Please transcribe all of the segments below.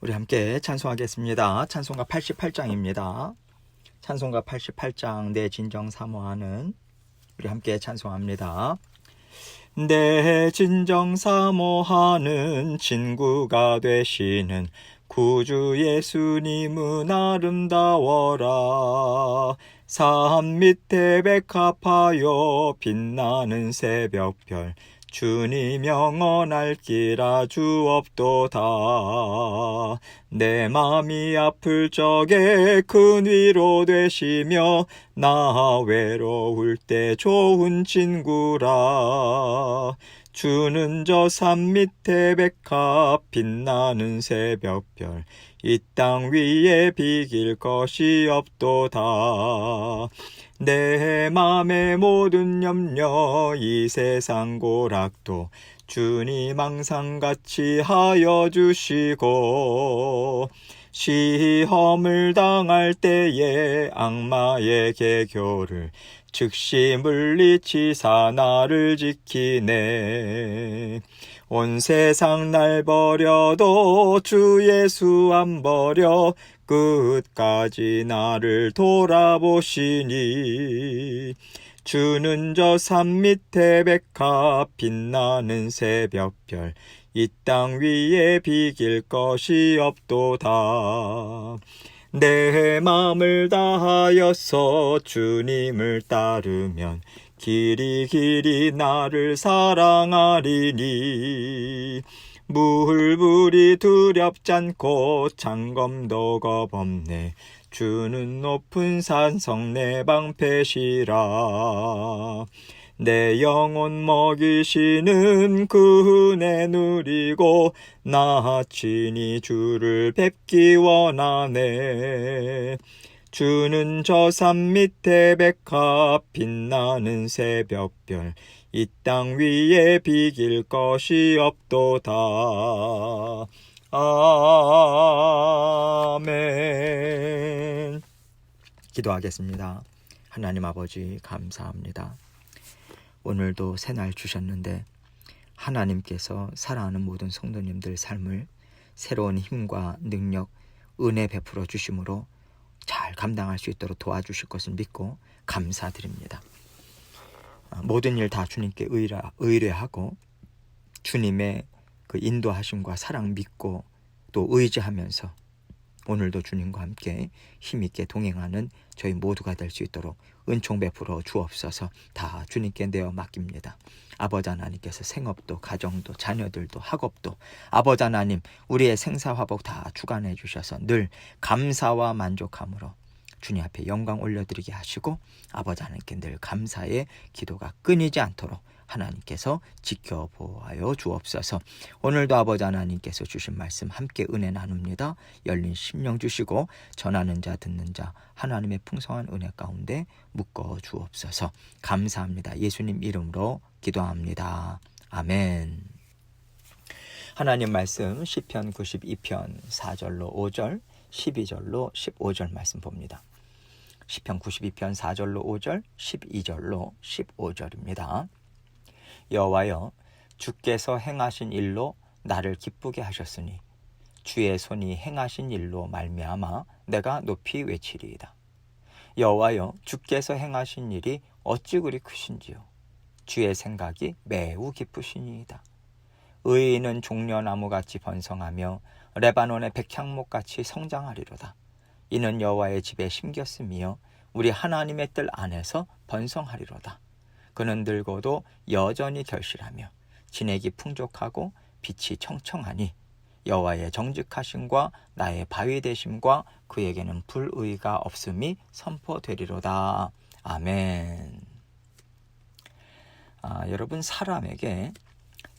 우리 함께 찬송하겠습니다. 찬송가 88장입니다. 찬송가 88장 내 진정 사모하는 우리 함께 찬송합니다. 내 진정 사모하는 친구가 되시는 구주 예수님은 아름다워라. 산 밑에 백합하여 빛나는 새벽별 주님 영원할 길 아주 없도다. 내 맘이 아플 적에 큰 위로 되시며 나 외로울 때 좋은 친구라. 주는 저 산 밑에 백합 빛나는 새벽별 이 땅 위에 비길 것이 없도다. 내 맘의 모든 염려 이 세상 고락도 주님 항상 같이 하여 주시고 시험을 당할 때에 악마의 계교를 즉시 물리치사 나를 지키네. 온 세상 날 버려도 주 예수 안 버려 끝까지 나를 돌아보시니. 주는 저 산 밑에 백합 빛나는 새벽별 이 땅 위에 비길 것이 없도다. 내 마음을 다하여서 주님을 따르면 길이 나를 사랑하리니. 물불이 두렵잖고 장검도 겁없네. 주는 높은 산성 내 방패시라. 내 영혼 먹이시는 그 은혜 누리고 나 친히 주를 뵙기 원하네. 주는 저 산 밑에 백합 빛나는 새벽별 이 땅 위에 비길 것이 없도다. 아멘. 기도하겠습니다. 하나님 아버지 감사합니다. 오늘도 새날 주셨는데 하나님께서 사랑하는 모든 성도님들 삶을 새로운 힘과 능력, 은혜 베풀어 주심으로 잘 감당할 수 있도록 도와주실 것을 믿고 감사드립니다. 모든 일 다 주님께 의뢰하고 주님의 그 인도하심과 사랑 믿고 또 의지하면서 오늘도 주님과 함께 힘있게 동행하는 저희 모두가 될 수 있도록 은총 베풀어 주옵소서. 다 주님께 내어 맡깁니다. 아버지 하나님께서 생업도 가정도 자녀들도 학업도 아버지 하나님 우리의 생사화복 다 주관해 주셔서 늘 감사와 만족함으로 주님 앞에 영광 올려드리게 하시고 아버지 하나님께 늘 감사의 기도가 끊이지 않도록 하나님께서 지켜보아요 주옵소서. 오늘도 아버지 하나님께서 주신 말씀 함께 은혜 나눕니다. 열린 심령 주시고 전하는 자 듣는 자 하나님의 풍성한 은혜 가운데 묶어 주옵소서. 감사합니다. 예수님 이름으로 기도합니다. 아멘. 하나님 말씀 시편 92편 4절로 5절 12절로 15절 말씀 봅니다. 시편 92편 4절로 5절 12절로 15절입니다. 여호와여 주께서 행하신 일로 나를 기쁘게 하셨으니 주의 손이 행하신 일로 말미암아 내가 높이 외치리이다. 여호와여 주께서 행하신 일이 어찌 그리 크신지요. 주의 생각이 매우 깊으시니이다. 의인은 종려나무같이 번성하며 레바논의 백향목같이 성장하리로다. 이는 여호와의 집에 심겼으며 우리 하나님의 뜰 안에서 번성하리로다. 그는 늙어도 여전히 결실하며 진액이 풍족하고 빛이 청청하니 여호와의 정직하심과 나의 바위 되심과 그에게는 불의가 없음이 선포되리로다. 아멘. 여러분 사람에게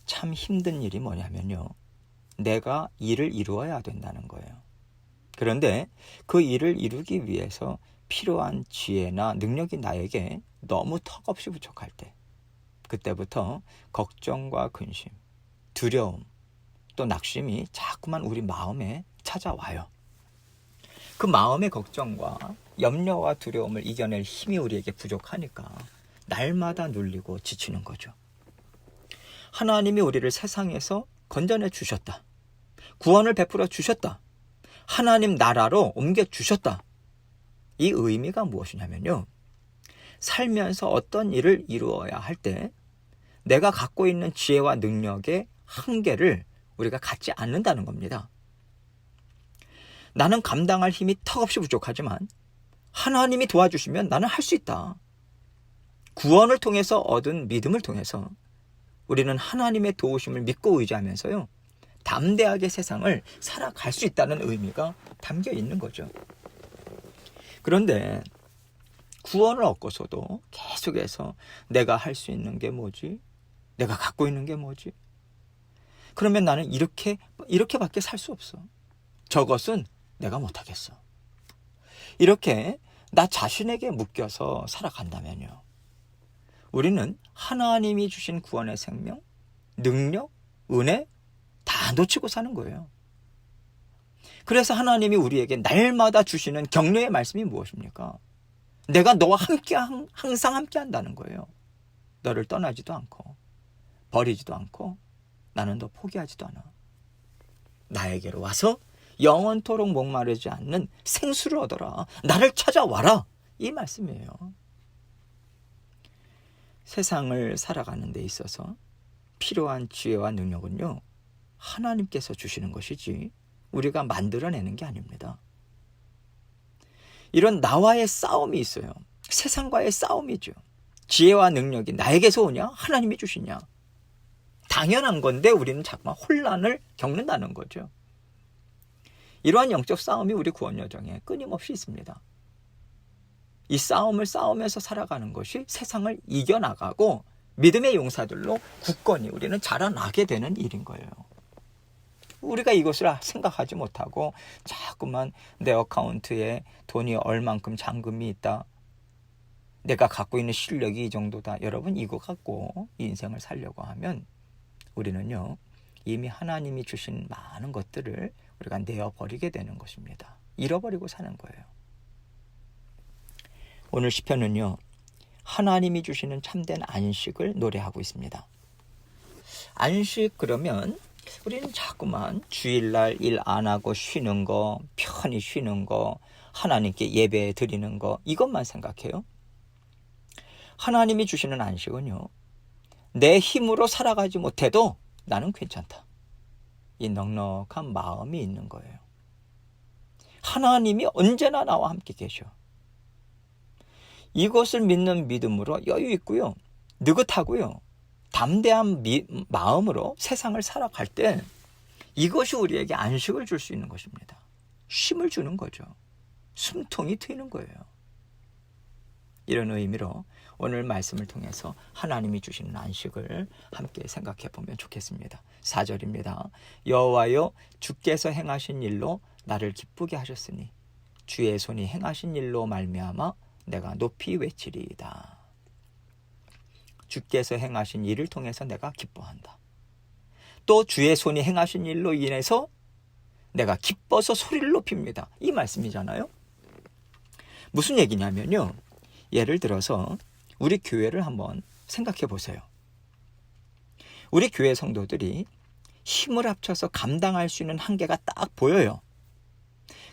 참 힘든 일이 뭐냐면요. 내가 일을 이루어야 된다는 거예요. 그런데 그 일을 이루기 위해서 필요한 지혜나 능력이 나에게 너무 턱없이 부족할 때 그때부터 걱정과 근심, 두려움, 또 낙심이 자꾸만 우리 마음에 찾아와요. 그 마음의 걱정과 염려와 두려움을 이겨낼 힘이 우리에게 부족하니까 날마다 눌리고 지치는 거죠. 하나님이 우리를 세상에서 건져내 주셨다. 구원을 베풀어 주셨다. 하나님 나라로 옮겨주셨다. 이 의미가 무엇이냐면요. 살면서 어떤 일을 이루어야 할 때 내가 갖고 있는 지혜와 능력의 한계를 우리가 갖지 않는다는 겁니다. 나는 감당할 힘이 턱없이 부족하지만 하나님이 도와주시면 나는 할 수 있다. 구원을 통해서 얻은 믿음을 통해서 우리는 하나님의 도우심을 믿고 의지하면서요. 담대하게 세상을 살아갈 수 있다는 의미가 담겨 있는 거죠. 그런데 구원을 얻고서도 계속해서 내가 할 수 있는 게 뭐지? 내가 갖고 있는 게 뭐지? 그러면 나는 이렇게밖에 살 수 없어. 저것은 내가 못하겠어. 이렇게 나 자신에게 묶여서 살아간다면요. 우리는 하나님이 주신 구원의 생명, 능력, 은혜 다 놓치고 사는 거예요. 그래서 하나님이 우리에게 날마다 주시는 격려의 말씀이 무엇입니까? 내가 너와 항상 함께 한다는 거예요. 너를 떠나지도 않고 버리지도 않고 나는 너 포기하지도 않아. 나에게로 와서 영원토록 목마르지 않는 생수를 얻어라. 나를 찾아와라. 이 말씀이에요. 세상을 살아가는 데 있어서 필요한 지혜와 능력은요. 하나님께서 주시는 것이지 우리가 만들어내는 게 아닙니다. 이런 나와의 싸움이 있어요. 세상과의 싸움이죠. 지혜와 능력이 나에게서 오냐? 하나님이 주시냐? 당연한 건데 우리는 자꾸만 혼란을 겪는다는 거죠. 이러한 영적 싸움이 우리 구원 여정에 끊임없이 있습니다. 이 싸움을 싸우면서 살아가는 것이 세상을 이겨나가고 믿음의 용사들로 굳건히 우리는 자라나게 되는 일인 거예요. 우리가 이것을 생각하지 못하고 자꾸만 내 어카운트에 돈이 얼만큼 잔금이 있다. 내가 갖고 있는 실력이 이 정도다. 여러분 이거 갖고 인생을 살려고 하면 우리는요. 이미 하나님이 주신 많은 것들을 우리가 내어버리게 되는 것입니다. 잃어버리고 사는 거예요. 오늘 시편은요. 하나님이 주시는 참된 안식을 노래하고 있습니다. 안식 그러면 우리는 자꾸만 주일날 일 안 하고 쉬는 거, 편히 쉬는 거, 하나님께 예배 드리는 거 이것만 생각해요. 하나님이 주시는 안식은요. 내 힘으로 살아가지 못해도 나는 괜찮다. 이 넉넉한 마음이 있는 거예요. 하나님이 언제나 나와 함께 계셔. 이것을 믿는 믿음으로 여유 있고요. 느긋하고요. 담대한 마음으로 세상을 살아갈 때 이것이 우리에게 안식을 줄 수 있는 것입니다. 쉼을 주는 거죠. 숨통이 트이는 거예요. 이런 의미로 오늘 말씀을 통해서 하나님이 주시는 안식을 함께 생각해 보면 좋겠습니다. 4절입니다. 여호와여 주께서 행하신 일로 나를 기쁘게 하셨으니 주의 손이 행하신 일로 말미암아 내가 높이 외치리이다. 주께서 행하신 일을 통해서 내가 기뻐한다. 또 주의 손이 행하신 일로 인해서 내가 기뻐서 소리를 높입니다. 이 말씀이잖아요. 무슨 얘기냐면요. 예를 들어서 우리 교회를 한번 생각해 보세요. 우리 교회 성도들이 힘을 합쳐서 감당할 수 있는 한계가 딱 보여요.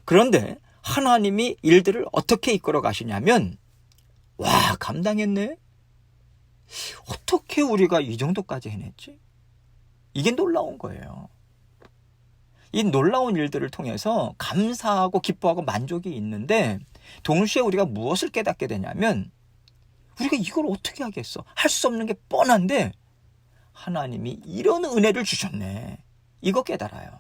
그런데 하나님이 일들을 어떻게 이끌어 가시냐면 와 감당했네? 어떻게 우리가 이 정도까지 해냈지? 이게 놀라운 거예요. 이 놀라운 일들을 통해서 감사하고 기뻐하고 만족이 있는데 동시에 우리가 무엇을 깨닫게 되냐면 우리가 이걸 어떻게 하겠어? 할 수 없는 게 뻔한데 하나님이 이런 은혜를 주셨네. 이거 깨달아요.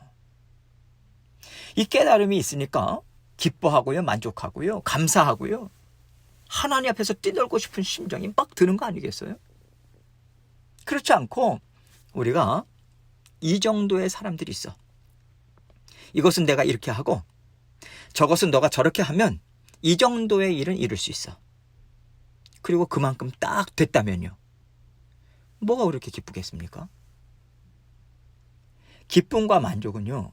이 깨달음이 있으니까 기뻐하고요. 만족하고요. 감사하고요. 하나님 앞에서 뛰놀고 싶은 심정이 막 드는 거 아니겠어요? 그렇지 않고 우리가 이 정도의 사람들이 있어. 이것은 내가 이렇게 하고 저것은 너가 저렇게 하면 이 정도의 일은 이룰 수 있어. 그리고 그만큼 딱 됐다면요. 뭐가 그렇게 기쁘겠습니까? 기쁨과 만족은요.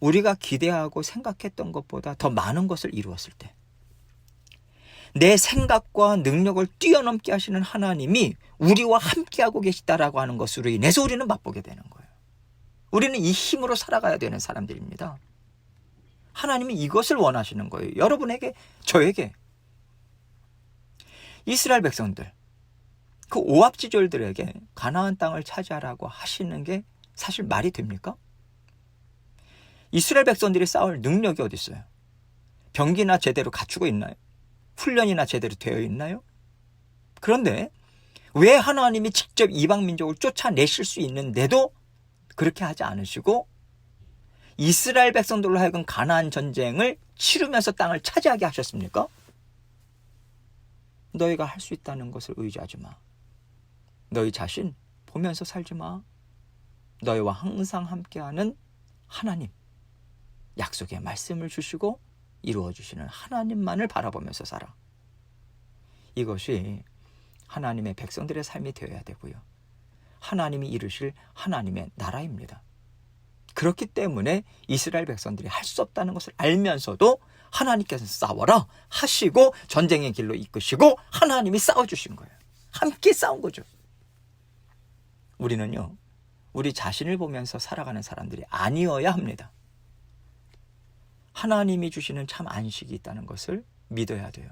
우리가 기대하고 생각했던 것보다 더 많은 것을 이루었을 때 내 생각과 능력을 뛰어넘게 하시는 하나님이 우리와 함께하고 계시다라고 하는 것으로 인해서 우리는 맛보게 되는 거예요. 우리는 이 힘으로 살아가야 되는 사람들입니다. 하나님이 이것을 원하시는 거예요. 여러분에게, 저에게. 이스라엘 백성들, 그 오합지졸들에게 가나안 땅을 차지하라고 하시는 게 사실 말이 됩니까? 이스라엘 백성들이 싸울 능력이 어디 있어요? 병기나 제대로 갖추고 있나요? 훈련이나 제대로 되어 있나요? 그런데 왜 하나님이 직접 이방 민족을 쫓아내실 수 있는데도 그렇게 하지 않으시고 이스라엘 백성들로 하여금 가나안 전쟁을 치르면서 땅을 차지하게 하셨습니까? 너희가 할 수 있다는 것을 의지하지 마. 너희 자신 보면서 살지 마. 너희와 항상 함께하는 하나님, 약속의 말씀을 주시고 이루어 주시는 하나님만을 바라보면서 살아. 이것이 하나님의 백성들의 삶이 되어야 되고요. 하나님이 이루실 하나님의 나라입니다. 그렇기 때문에 이스라엘 백성들이 할 수 없다는 것을 알면서도 하나님께서 싸워라 하시고 전쟁의 길로 이끄시고 하나님이 싸워주신 거예요. 함께 싸운 거죠. 우리는요, 우리 자신을 보면서 살아가는 사람들이 아니어야 합니다. 하나님이 주시는 참 안식이 있다는 것을 믿어야 돼요.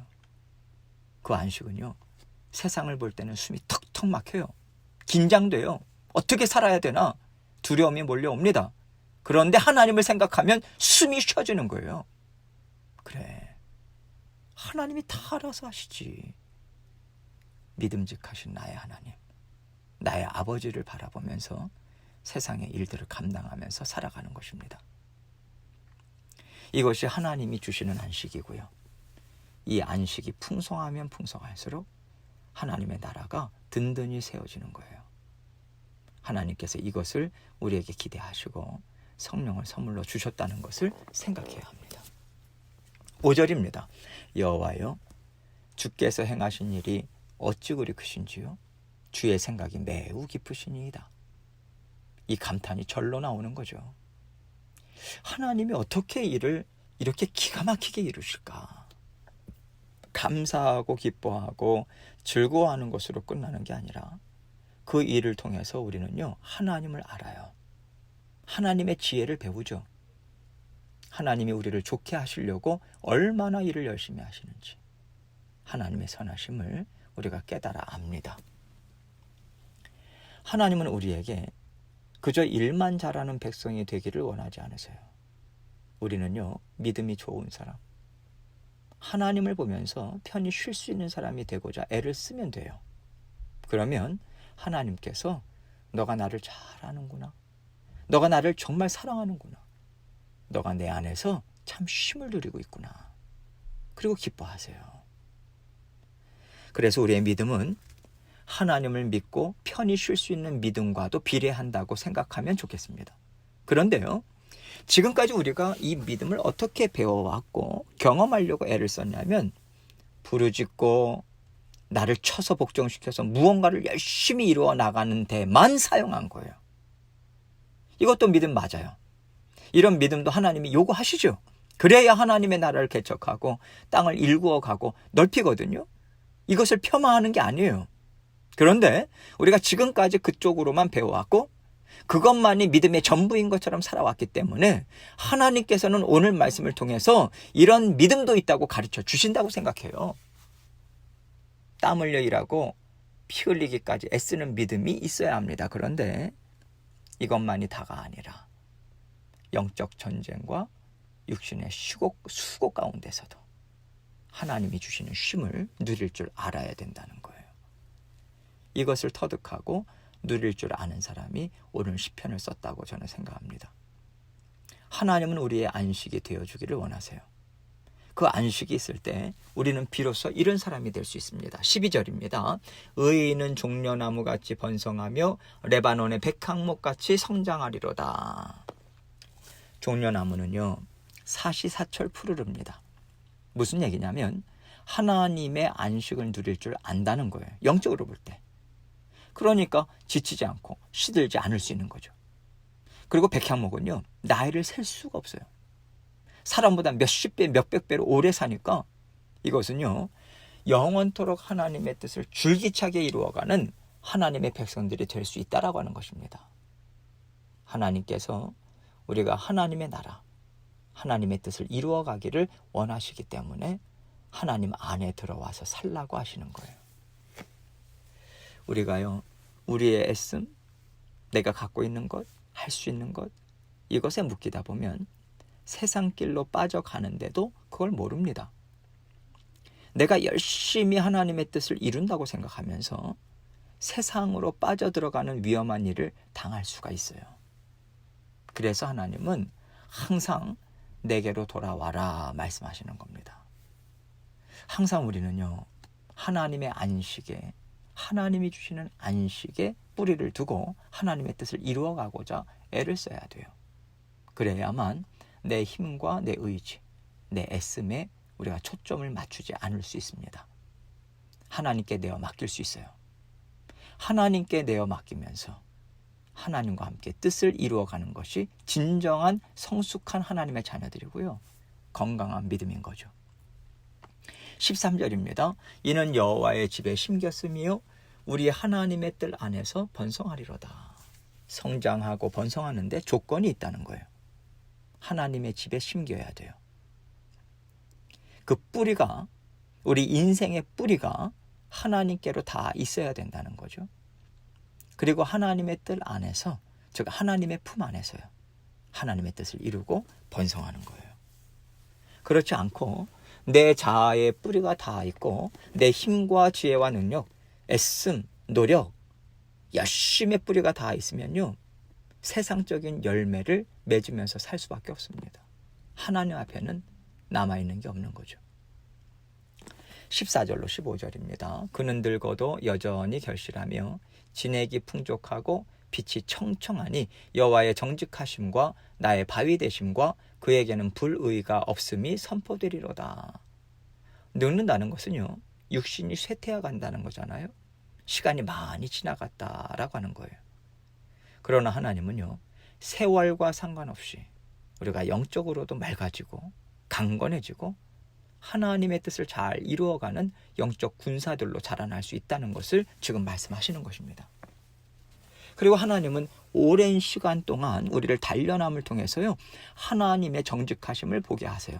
그 안식은요, 세상을 볼 때는 숨이 턱턱 막혀요. 긴장돼요. 어떻게 살아야 되나 두려움이 몰려옵니다. 그런데 하나님을 생각하면 숨이 쉬어지는 거예요. 그래, 하나님이 다 알아서 하시지. 믿음직하신 나의 하나님, 나의 아버지를 바라보면서 세상의 일들을 감당하면서 살아가는 것입니다. 이것이 하나님이 주시는 안식이고요. 이 안식이 풍성하면 풍성할수록 하나님의 나라가 든든히 세워지는 거예요. 하나님께서 이것을 우리에게 기대하시고 성령을 선물로 주셨다는 것을 생각해야 합니다. 5절입니다. 여호와여, 주께서 행하신 일이 어찌 그리 크신지요? 주의 생각이 매우 깊으시니이다. 이 감탄이 절로 나오는 거죠. 하나님이 어떻게 일을 이렇게 기가 막히게 이루실까? 감사하고 기뻐하고 즐거워하는 것으로 끝나는 게 아니라 그 일을 통해서 우리는요, 하나님을 알아요. 하나님의 지혜를 배우죠. 하나님이 우리를 좋게 하시려고 얼마나 일을 열심히 하시는지 하나님의 선하심을 우리가 깨달아 압니다. 하나님은 우리에게 그저 일만 잘하는 백성이 되기를 원하지 않으세요. 우리는요, 믿음이 좋은 사람, 하나님을 보면서 편히 쉴 수 있는 사람이 되고자 애를 쓰면 돼요. 그러면 하나님께서 너가 나를 잘 아는구나, 너가 나를 정말 사랑하는구나, 너가 내 안에서 참 쉼을 누리고 있구나, 그리고 기뻐하세요. 그래서 우리의 믿음은 하나님을 믿고 편히 쉴 수 있는 믿음과도 비례한다고 생각하면 좋겠습니다. 그런데요, 지금까지 우리가 이 믿음을 어떻게 배워왔고 경험하려고 애를 썼냐면 부르짖고 나를 쳐서 복종시켜서 무언가를 열심히 이루어 나가는 데만 사용한 거예요. 이것도 믿음 맞아요. 이런 믿음도 하나님이 요구하시죠. 그래야 하나님의 나라를 개척하고 땅을 일구어가고 넓히거든요. 이것을 폄하하는 게 아니에요. 그런데 우리가 지금까지 그쪽으로만 배워왔고 그것만이 믿음의 전부인 것처럼 살아왔기 때문에 하나님께서는 오늘 말씀을 통해서 이런 믿음도 있다고 가르쳐 주신다고 생각해요. 땀 흘려 일하고 피 흘리기까지 애쓰는 믿음이 있어야 합니다. 그런데 이것만이 다가 아니라 영적 전쟁과 육신의 수고 가운데서도 하나님이 주시는 쉼을 누릴 줄 알아야 된다는 거예요. 이것을 터득하고 누릴 줄 아는 사람이 오늘 시편을 썼다고 저는 생각합니다. 하나님은 우리의 안식이 되어주기를 원하세요. 그 안식이 있을 때 우리는 비로소 이런 사람이 될 수 있습니다. 12절입니다. 의인은 종려나무같이 번성하며 레바논의 백향목같이 성장하리로다. 종려나무는요, 사시사철 푸르릅니다. 무슨 얘기냐면 하나님의 안식을 누릴 줄 안다는 거예요. 영적으로 볼 때. 그러니까 지치지 않고 시들지 않을 수 있는 거죠. 그리고 백향목은요, 나이를 셀 수가 없어요. 사람보다 몇십 배, 몇백 배로 오래 사니까 이것은요, 영원토록 하나님의 뜻을 줄기차게 이루어가는 하나님의 백성들이 될 수 있다라고 하는 것입니다. 하나님께서 우리가 하나님의 나라, 하나님의 뜻을 이루어가기를 원하시기 때문에 하나님 안에 들어와서 살라고 하시는 거예요. 우리가요, 우리의 애씀, 내가 갖고 있는 것, 할 수 있는 것, 이것에 묶이다 보면 세상 길로 빠져가는데도 그걸 모릅니다. 내가 열심히 하나님의 뜻을 이룬다고 생각하면서 세상으로 빠져들어가는 위험한 일을 당할 수가 있어요. 그래서 하나님은 항상 내게로 돌아와라 말씀하시는 겁니다. 항상 우리는요, 하나님의 안식에, 하나님이 주시는 안식에 뿌리를 두고 하나님의 뜻을 이루어가고자 애를 써야 돼요. 그래야만 내 힘과 내 의지, 내 애씀에 우리가 초점을 맞추지 않을 수 있습니다. 하나님께 내어 맡길 수 있어요. 하나님께 내어 맡기면서 하나님과 함께 뜻을 이루어가는 것이 진정한 성숙한 하나님의 자녀들이고요, 건강한 믿음인 거죠. 13절입니다. 이는 여호와의 집에 심겼으며 우리 하나님의 뜰 안에서 번성하리로다. 성장하고 번성하는데 조건이 있다는 거예요. 하나님의 집에 심겨야 돼요. 그 뿌리가, 우리 인생의 뿌리가 하나님께로 다 있어야 된다는 거죠. 그리고 하나님의 뜰 안에서, 즉 하나님의 품 안에서요, 하나님의 뜻을 이루고 번성하는 거예요. 그렇지 않고 내 자아의 뿌리가 다 있고 내 힘과 지혜와 능력, 애씀, 노력, 열심의 뿌리가 다 있으면요, 세상적인 열매를 맺으면서 살 수밖에 없습니다. 하나님 앞에는 남아있는 게 없는 거죠. 14절로 15절입니다. 그는 늙어도 여전히 결실하며 진액이 풍족하고 빛이 청청하니 여호와의 정직하심과 나의 바위 되심과 그에게는 불의가 없음이 선포되리로다. 늙는다는 것은요, 육신이 쇠퇴해 간다는 거잖아요. 시간이 많이 지나갔다라고 하는 거예요. 그러나 하나님은요, 세월과 상관없이 우리가 영적으로도 맑아지고 강건해지고 하나님의 뜻을 잘 이루어가는 영적 군사들로 자라날 수 있다는 것을 지금 말씀하시는 것입니다. 그리고 하나님은 오랜 시간 동안 우리를 단련함을 통해서요, 하나님의 정직하심을 보게 하세요.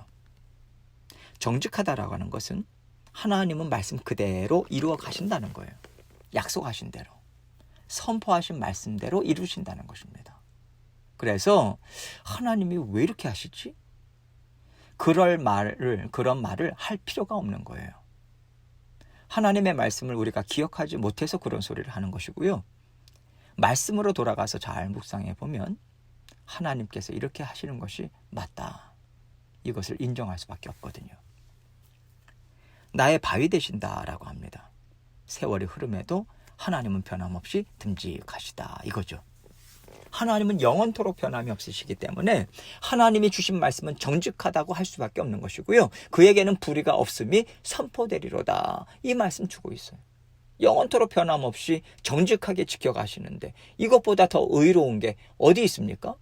정직하다라고 하는 것은 하나님은 말씀 그대로 이루어 가신다는 거예요. 약속하신 대로, 선포하신 말씀대로 이루신다는 것입니다. 그래서 하나님이 왜 이렇게 하시지? 그런 말을 할 필요가 없는 거예요. 하나님의 말씀을 우리가 기억하지 못해서 그런 소리를 하는 것이고요, 말씀으로 돌아가서 잘 묵상해 보면 하나님께서 이렇게 하시는 것이 맞다, 이것을 인정할 수밖에 없거든요. 나의 바위 되신다라고 합니다. 세월이 흐름에도 하나님은 변함없이 듬직하시다, 이거죠. 하나님은 영원토록 변함이 없으시기 때문에 하나님이 주신 말씀은 정직하다고 할 수밖에 없는 것이고요, 그에게는 불의가 없음이 선포되리로다, 이 말씀 주고 있어요. 영원토록 변함없이 정직하게 지켜가시는데 이것보다 더 의로운 게 어디 있습니까?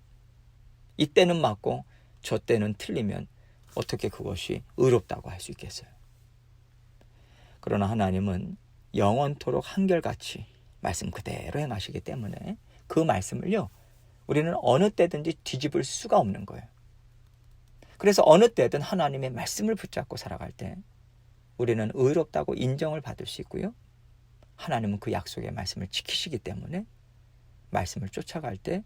이때는 맞고 저 때는 틀리면 어떻게 그것이 의롭다고 할 수 있겠어요? 그러나 하나님은 영원토록 한결같이 말씀 그대로 행하시기 때문에 그 말씀을요, 우리는 어느 때든지 뒤집을 수가 없는 거예요. 그래서 어느 때든 하나님의 말씀을 붙잡고 살아갈 때 우리는 의롭다고 인정을 받을 수 있고요, 하나님은 그 약속의 말씀을 지키시기 때문에 말씀을 쫓아갈 때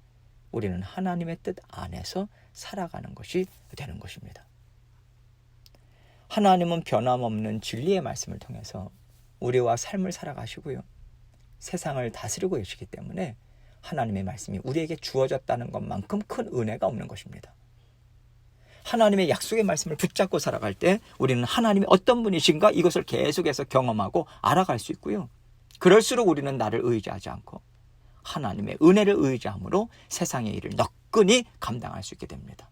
우리는 하나님의 뜻 안에서 살아가는 것이 되는 것입니다. 하나님은 변함없는 진리의 말씀을 통해서 우리와 삶을 살아가시고요, 세상을 다스리고 계시기 때문에 하나님의 말씀이 우리에게 주어졌다는 것만큼 큰 은혜가 없는 것입니다. 하나님의 약속의 말씀을 붙잡고 살아갈 때 우리는 하나님이 어떤 분이신가, 이것을 계속해서 경험하고 알아갈 수 있고요, 그럴수록 우리는 나를 의지하지 않고 하나님의 은혜를 의지함으로 세상의 일을 너끈히 감당할 수 있게 됩니다.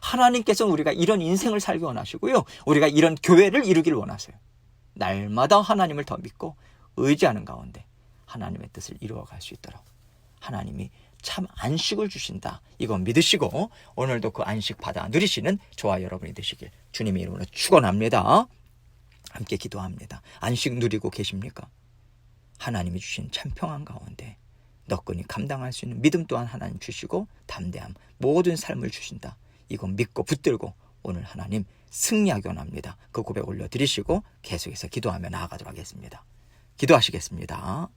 하나님께서는 우리가 이런 인생을 살기 원하시고요, 우리가 이런 교회를 이루길 원하세요. 날마다 하나님을 더 믿고 의지하는 가운데 하나님의 뜻을 이루어갈 수 있도록 하나님이 참 안식을 주신다, 이거 믿으시고 오늘도 그 안식 받아 누리시는 저와 여러분이 되시길 주님의 이름으로 축원합니다. 함께 기도합니다. 안식 누리고 계십니까? 하나님이 주신 참 평안 가운데 너끈히 감당할 수 있는 믿음 또한 하나님 주시고 담대함, 모든 삶을 주신다, 이거 믿고 붙들고 오늘 하나님 승리하기 원합니다. 그 고백 올려드리시고 계속해서 기도하며 나아가도록 하겠습니다. 기도하시겠습니다.